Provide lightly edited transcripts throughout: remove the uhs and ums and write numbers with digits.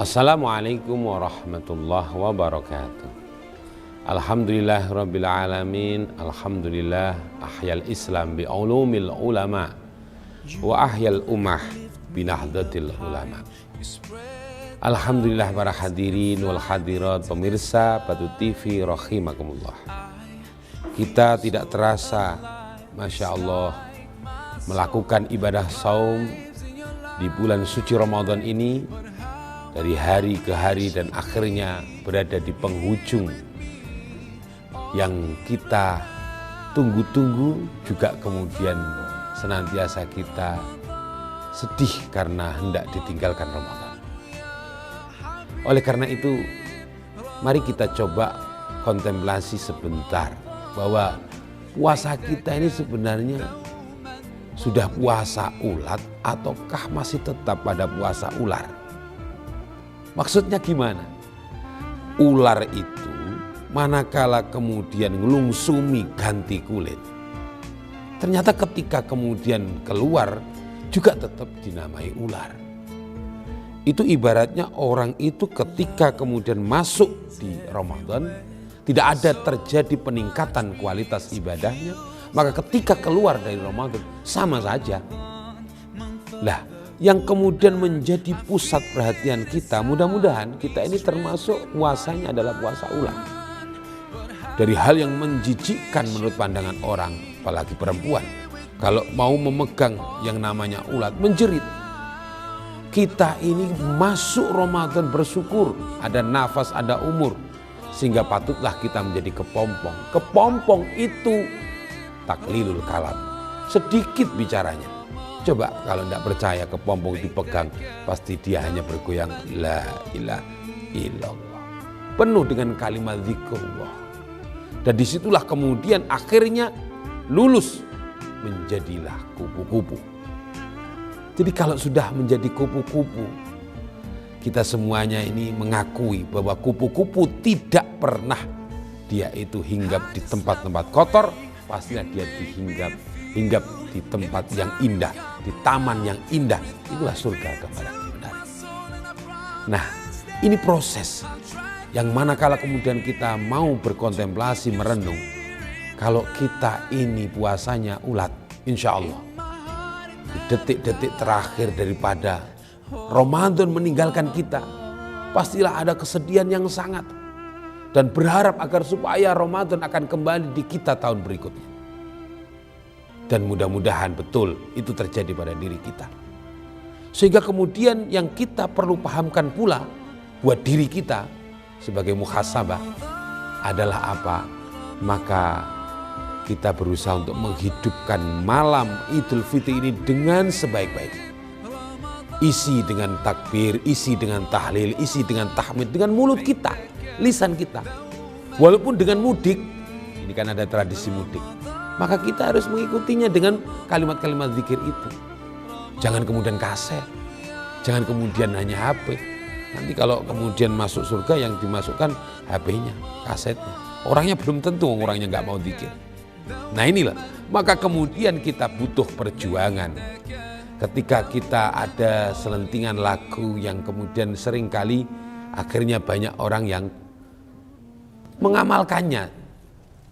Assalamualaikum warahmatullahi wabarakatuh. Alhamdulillah rabbil alamin. Alhamdulillah ahyal islam bi ulumil ulama wa ahyal ummah bi nahdlatil ulama. Alhamdulillah para hadirin wal hadirat pemirsa Batu TV rahimakumullah. Kita tidak terasa, Masya Allah, melakukan ibadah saum di bulan suci Ramadan ini dari hari ke hari dan akhirnya berada di penghujung yang kita tunggu-tunggu, juga kemudian senantiasa kita sedih karena hendak ditinggalkan Ramadan. Oleh karena itu, mari kita coba kontemplasi sebentar bahwa puasa kita ini sebenarnya sudah puasa ulat ataukah masih tetap pada puasa ular? Maksudnya gimana? Ular itu manakala kemudian ngelungsumi ganti kulit, ternyata ketika kemudian keluar juga tetap dinamai ular. Itu ibaratnya orang itu ketika kemudian masuk di Ramadan tidak ada terjadi peningkatan kualitas ibadahnya, maka ketika keluar dari Ramadan sama saja. Lah, yang kemudian menjadi pusat perhatian kita, mudah-mudahan kita ini termasuk puasanya adalah puasa ular. Dari hal yang menjijikkan menurut pandangan orang, apalagi perempuan, kalau mau memegang yang namanya ulat, menjerit. Kita ini masuk Ramadan bersyukur, ada nafas, ada umur, sehingga patutlah kita menjadi kepompong. Kepompong itu taklilul kalam, sedikit bicaranya. Coba kalau tidak percaya kepompong dipegang, pasti dia hanya bergoyang la ilaha illallah, penuh dengan kalimat zikrullah. Dan disitulah kemudian akhirnya lulus, menjadilah kupu-kupu. Jadi kalau sudah menjadi kupu-kupu, kita semuanya ini mengakui bahwa kupu-kupu tidak pernah dia itu hinggap di tempat-tempat kotor, pastilah dia hinggap di tempat yang indah, di taman yang indah. Itulah surga kepada kita. Nah, ini proses yang manakala kemudian kita mau berkontemplasi, merenung, kalau kita ini puasanya ulat, insya Allah di detik-detik terakhir daripada Ramadan meninggalkan kita, pastilah ada kesedihan yang sangat dan berharap agar supaya Ramadan akan kembali di kita tahun berikutnya. Dan mudah-mudahan betul itu terjadi pada diri kita. Sehingga kemudian yang kita perlu pahamkan pula buat diri kita sebagai muhasabah adalah apa? Maka kita berusaha untuk menghidupkan malam Idul Fitri ini dengan sebaik-baiknya. Isi dengan takbir, isi dengan tahlil, isi dengan tahmid, dengan mulut kita, lisan kita. Walaupun dengan mudik, ini kan ada tradisi mudik, maka kita harus mengikutinya dengan kalimat-kalimat zikir itu. Jangan kemudian kaset, jangan kemudian hanya HP. Nanti kalau kemudian masuk surga yang dimasukkan HP-nya, kasetnya. Orangnya belum tentu, orangnya nggak mau zikir. Nah inilah, maka kemudian kita butuh perjuangan. Ketika kita ada selentingan lagu yang kemudian seringkali akhirnya banyak orang yang mengamalkannya,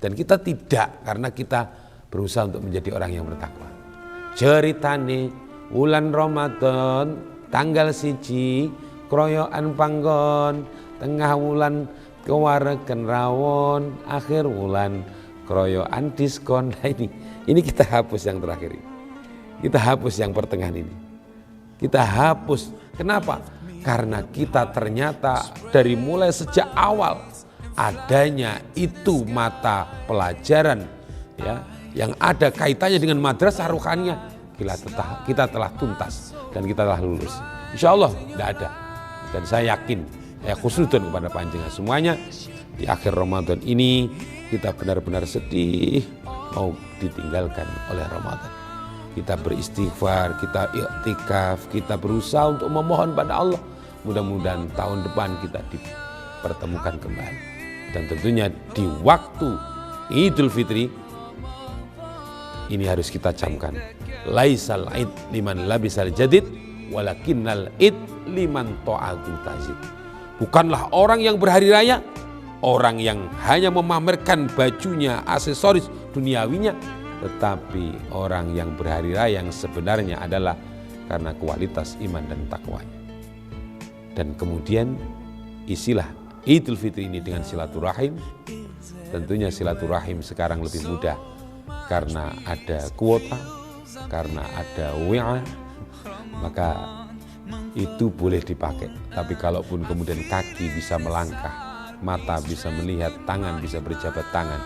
dan kita tidak, karena kita berusaha untuk menjadi orang yang bertakwa. Ceritane wulan Ramadan tanggal 1 kroyokan panggon, tengah wulan kewareken rawon, akhir wulan kroyokan diskon. Nah ini kita hapus yang terakhir ini. Kita hapus yang pertengahan ini. Kita hapus. Kenapa? Karena kita ternyata dari mulai sejak awal adanya itu mata pelajaran ya yang ada kaitannya dengan madrasah ruhaniyah, kita telah tuntas dan kita telah lulus. Insya Allah tidak ada. Dan saya yakin, saya khusnudon kepada panjenengan semuanya, di akhir Ramadan ini kita benar-benar sedih mau ditinggalkan oleh Ramadan. Kita beristighfar, kita iktikaf, kita berusaha untuk memohon pada Allah. Mudah-mudahan tahun depan kita dipertemukan kembali. Dan tentunya di waktu Idul Fitri ini harus kita camkan. Laisal aid liman labisal jadid walakinnal id liman ta'atu tazid. Bukanlah orang yang berhari raya orang yang hanya memamerkan bajunya, aksesoris duniawinya, tetapi orang yang berhari raya yang sebenarnya adalah karena kualitas iman dan takwanya. Dan kemudian isilah Idul Fitri ini dengan silaturahim. Tentunya silaturahim sekarang lebih mudah karena ada kuota, karena ada WA, maka itu boleh dipakai. Tapi kalaupun kemudian kaki bisa melangkah, mata bisa melihat, tangan bisa berjabat tangan,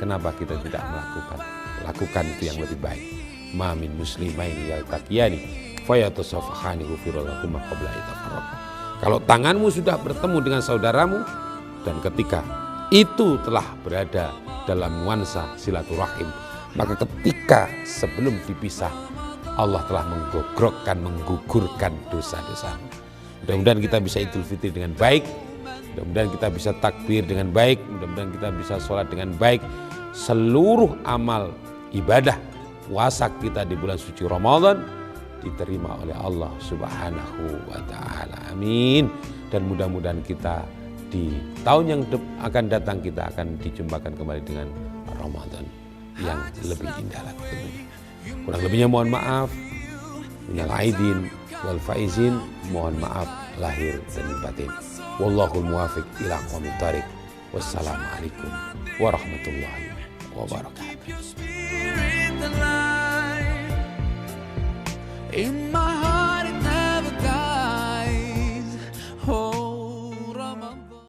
kenapa kita tidak melakukan? Lakukan itu yang lebih baik. Ma min muslimaini yaltaqiyani fayatasafahani ghufirallahumma qabla itafarraqa. Kalau tanganmu sudah bertemu dengan saudaramu dan ketika itu telah berada dalam nuansa silaturahim, maka ketika sebelum dipisah Allah telah menggugurkan dosa-dosa. Mudah-mudahan kita bisa Idul Fitri dengan baik, mudah-mudahan kita bisa takbir dengan baik, mudah-mudahan kita bisa sholat dengan baik. Seluruh amal ibadah puasa kita di bulan suci Ramadan diterima oleh Allah Subhanahu wa ta'ala. Amin. Dan mudah-mudahan kita di tahun yang akan datang kita akan dijumpakan kembali dengan Ramadan yang lebih indah lagi. Kurang lebihnya mohon maaf. Minal aidin wal faizin, mohon maaf lahir dan batin. Wallahul muwafiq ila aqwamit thariq. Wassalamualaikum warahmatullahi wabarakatuh.